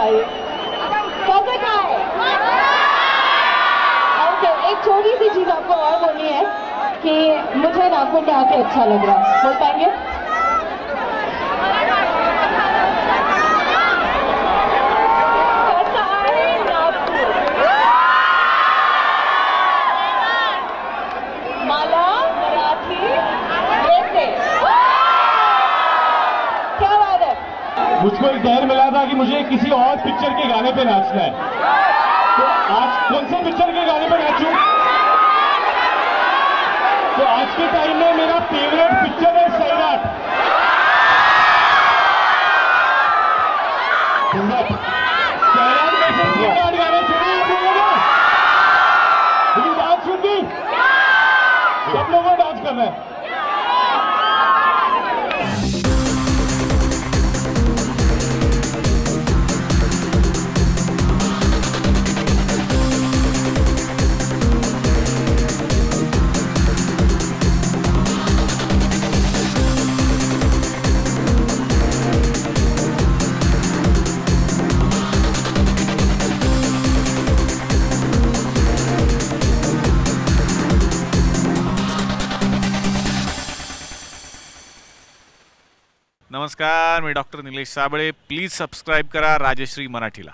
भाई, कैसे क्या है? ओके, एक छोटी सी चीज आपको और बोलनी है कि मुझे नागपुर में आके अच्छा लग रहा है, बोल पाएंगे? कैसा है नागपुर? माला, मराठी, येते, क्या बात है? मुझको एक डर मिला था कि मुझे किसी और पिक्चर के गाने पे नाचना है, तो आज कौन से पिक्चर के गाने पे नाचूं? तो आज के टाइम में मेरा फेवरेट पिक्चर है सैराट। सैराट में से 3-8 गाने सुने आप लोगों ने? लेकिन डांस सुन दी? सब लोगों को डांस करना है। नमस्कार, मी doctor Nilesh Sable. Please subscribe करा राजश्री मराठीला.